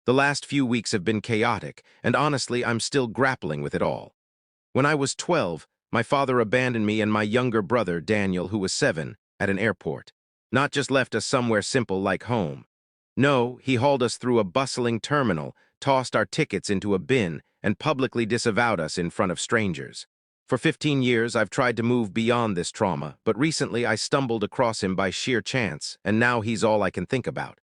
The last few weeks have been chaotic, and honestly, I'm still grappling with it all. When I was 12, my father abandoned me and my younger brother, Daniel, who was 7, at an airport. Not just left us somewhere simple like home. No, he hauled us through a bustling terminal, tossed our tickets into a bin, and publicly disavowed us in front of strangers. For 15 years, I've tried to move beyond this trauma, but recently I stumbled across him by sheer chance, and now he's all I can think about.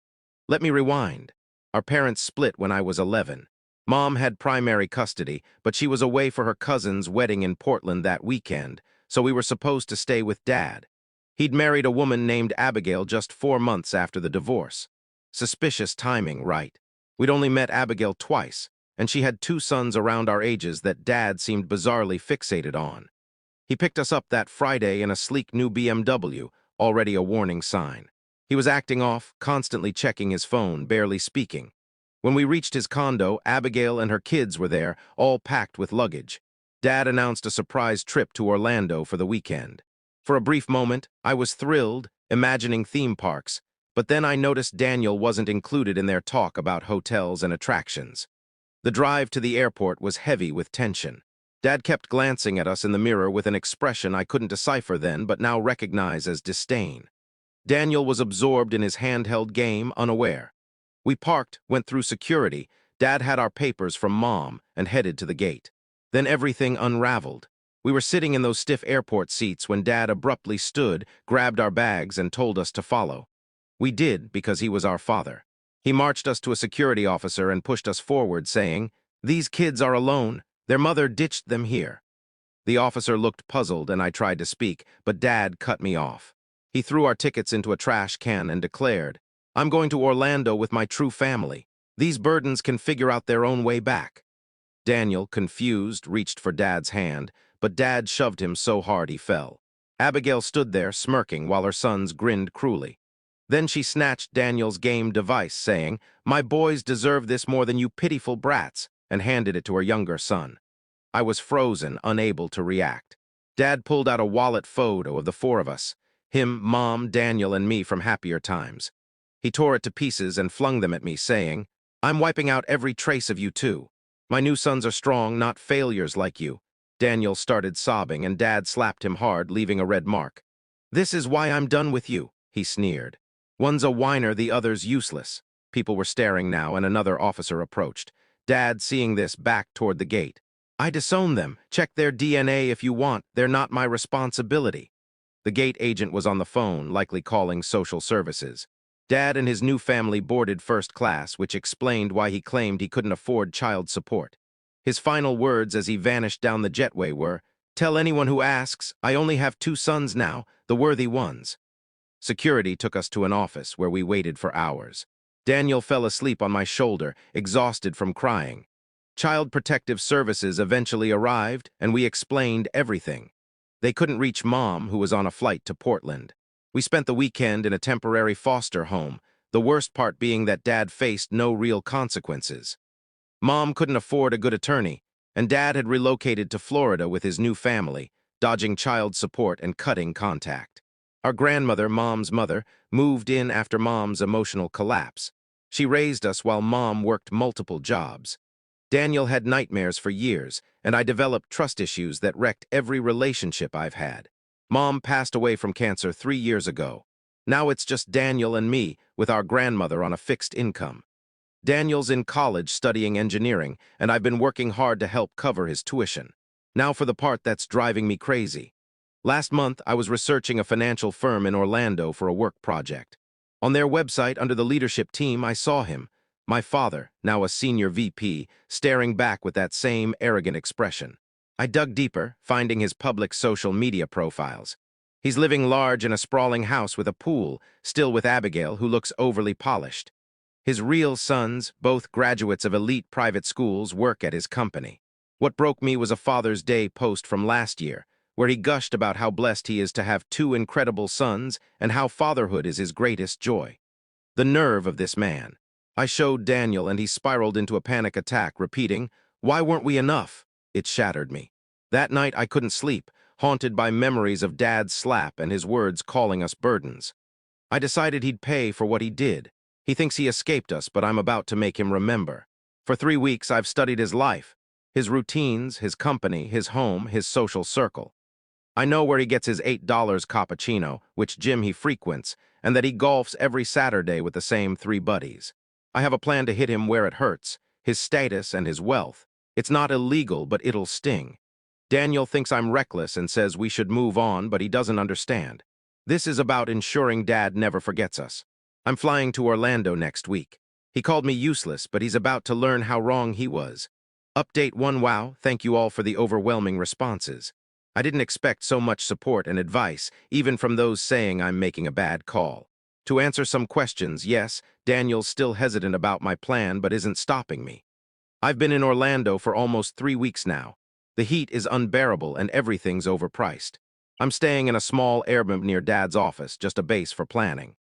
Let me rewind. Our parents split when I was 11. Mom had primary custody, but she was away for her cousin's wedding in Portland that weekend, so we were supposed to stay with Dad. He'd married a woman named Abigail just 4 months after the divorce. Suspicious timing, right? We'd only met Abigail twice, and she had 2 sons around our ages that Dad seemed bizarrely fixated on. He picked us up that Friday in a sleek new BMW, already a warning sign. He was acting off, constantly checking his phone, barely speaking. When we reached his condo, Abigail and her kids were there, all packed with luggage. Dad announced a surprise trip to Orlando for the weekend. For a brief moment, I was thrilled, imagining theme parks, but then I noticed Daniel wasn't included in their talk about hotels and attractions. The drive to the airport was heavy with tension. Dad kept glancing at us in the mirror with an expression I couldn't decipher then but now recognize as disdain. Daniel was absorbed in his handheld game, unaware. We parked, went through security, Dad had our papers from Mom, and headed to the gate. Then everything unraveled. We were sitting in those stiff airport seats when Dad abruptly stood, grabbed our bags, and told us to follow. We did because he was our father. He marched us to a security officer and pushed us forward, saying, "These kids are alone. Their mother ditched them here." The officer looked puzzled and I tried to speak, but Dad cut me off. He threw our tickets into a trash can and declared, "I'm going to Orlando with my true family. These burdens can figure out their own way back." Daniel, confused, reached for Dad's hand, but Dad shoved him so hard he fell. Abigail stood there, smirking, while her sons grinned cruelly. Then she snatched Daniel's game device, saying, "My boys deserve this more than you pitiful brats," and handed it to her younger son. I was frozen, unable to react. Dad pulled out a wallet photo of the 4 of us, him, Mom, Daniel, and me from happier times. He tore it to pieces and flung them at me, saying, "I'm wiping out every trace of you too. My new sons are strong, not failures like you." Daniel started sobbing, and Dad slapped him hard, leaving a red mark. "This is why I'm done with you," he sneered. "One's a whiner, the other's useless." People were staring now, and another officer approached. Dad, seeing this, backed toward the gate. "I disown them. Check their DNA if you want. They're not my responsibility." The gate agent was on the phone, likely calling social services. Dad and his new family boarded first class, which explained why he claimed he couldn't afford child support. His final words as he vanished down the jetway were, "Tell anyone who asks, I only have 2 sons now, the worthy ones." Security took us to an office where we waited for hours. Daniel fell asleep on my shoulder, exhausted from crying. Child Protective Services eventually arrived, and we explained everything. They couldn't reach Mom, who was on a flight to Portland. We spent the weekend in a temporary foster home, the worst part being that Dad faced no real consequences. Mom couldn't afford a good attorney, and Dad had relocated to Florida with his new family, dodging child support and cutting contact. Our grandmother, Mom's mother, moved in after Mom's emotional collapse. She raised us while Mom worked multiple jobs. Daniel had nightmares for years, and I developed trust issues that wrecked every relationship I've had. Mom passed away from cancer 3 years ago. Now it's just Daniel and me, with our grandmother on a fixed income. Daniel's in college studying engineering, and I've been working hard to help cover his tuition. Now for the part that's driving me crazy. Last month, I was researching a financial firm in Orlando for a work project. On their website, under the leadership team, I saw him, my father, now a senior VP, staring back with that same arrogant expression. I dug deeper, finding his public social media profiles. He's living large in a sprawling house with a pool, still with Abigail, who looks overly polished. His real sons, both graduates of elite private schools, work at his company. What broke me was a Father's Day post from last year, where he gushed about how blessed he is to have 2 incredible sons and how fatherhood is his greatest joy. The nerve of this man. I showed Daniel, and he spiraled into a panic attack, repeating, "Why weren't we enough?" It shattered me. That night I couldn't sleep, haunted by memories of Dad's slap and his words calling us burdens. I decided he'd pay for what he did. He thinks he escaped us, but I'm about to make him remember. For 3 weeks, I've studied his life, his routines, his company, his home, his social circle. I know where he gets his $8 cappuccino, which gym he frequents, and that he golfs every Saturday with the same 3 buddies. I have a plan to hit him where it hurts, his status and his wealth. It's not illegal, but it'll sting. Daniel thinks I'm reckless and says we should move on, but he doesn't understand. This is about ensuring Dad never forgets us. I'm flying to Orlando next week. He called me useless, but he's about to learn how wrong he was. Update 1. Wow, thank you all for the overwhelming responses. I didn't expect so much support and advice, even from those saying I'm making a bad call. To answer some questions, yes, Daniel's still hesitant about my plan but isn't stopping me. I've been in Orlando for almost 3 weeks now. The heat is unbearable and everything's overpriced. I'm staying in a small Airbnb near Dad's office, just a base for planning.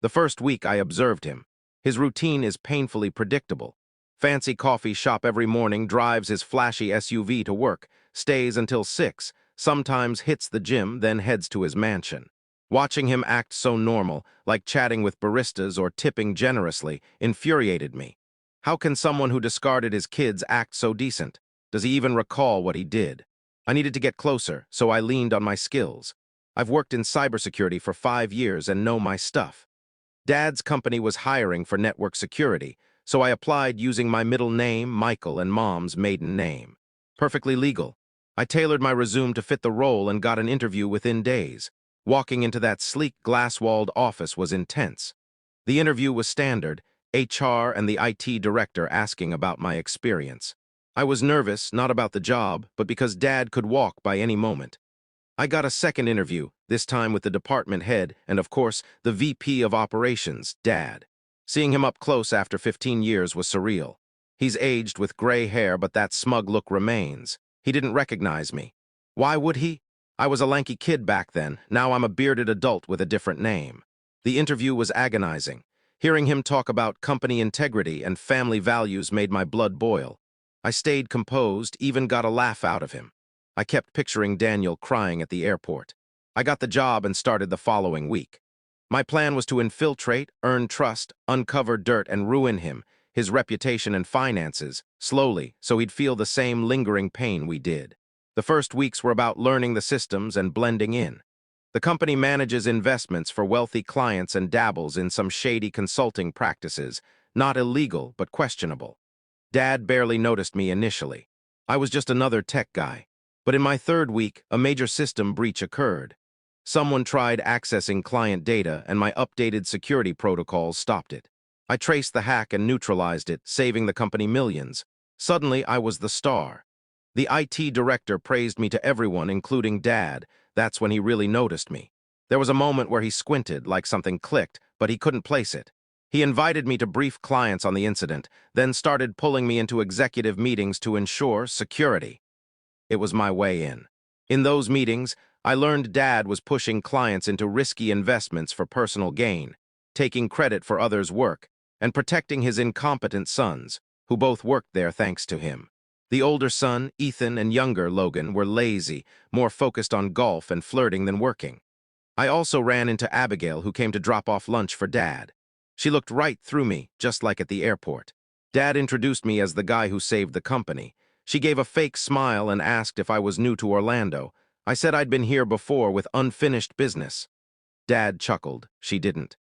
The first week I observed him. His routine is painfully predictable. Fancy coffee shop every morning, drives his flashy SUV to work, stays until 6, sometimes hits the gym, then heads to his mansion. Watching him act so normal, like chatting with baristas or tipping generously, infuriated me. How can someone who discarded his kids act so decent? Does he even recall what he did? I needed to get closer, so I leaned on my skills. I've worked in cybersecurity for 5 years and know my stuff. Dad's company was hiring for network security, so I applied using my middle name, Michael, and Mom's maiden name. Perfectly legal. I tailored my resume to fit the role and got an interview within days. Walking into that sleek, glass-walled office was intense. The interview was standard, HR and the IT director asking about my experience. I was nervous, not about the job, but because Dad could walk by any moment. I got a second interview, this time with the department head and, of course, the VP of Operations, Dad. Seeing him up close after 15 years was surreal. He's aged with gray hair, but that smug look remains. He didn't recognize me. Why would he? I was a lanky kid back then. Now I'm a bearded adult with a different name. The interview was agonizing. Hearing him talk about company integrity and family values made my blood boil. I stayed composed, even got a laugh out of him. I kept picturing Daniel crying at the airport. I got the job and started the following week. My plan was to infiltrate, earn trust, uncover dirt, and ruin him, his reputation and finances, slowly, so he'd feel the same lingering pain we did. The first weeks were about learning the systems and blending in. The company manages investments for wealthy clients and dabbles in some shady consulting practices, not illegal, but questionable. Dad barely noticed me initially. I was just another tech guy. But in my third week, a major system breach occurred. Someone tried accessing client data, and my updated security protocols stopped it. I traced the hack and neutralized it, saving the company millions. Suddenly, I was the star. The IT director praised me to everyone, including Dad. That's when he really noticed me. There was a moment where he squinted, like something clicked, but he couldn't place it. He invited me to brief clients on the incident, then started pulling me into executive meetings to ensure security. It was my way in. In those meetings, I learned Dad was pushing clients into risky investments for personal gain, taking credit for others' work, and protecting his incompetent sons, who both worked there thanks to him. The older son, Ethan, and younger, Logan, were lazy, more focused on golf and flirting than working. I also ran into Abigail, who came to drop off lunch for Dad. She looked right through me, just like at the airport. Dad introduced me as the guy who saved the company. She gave a fake smile and asked if I was new to Orlando. I said I'd been here before with unfinished business. Dad chuckled. She didn't.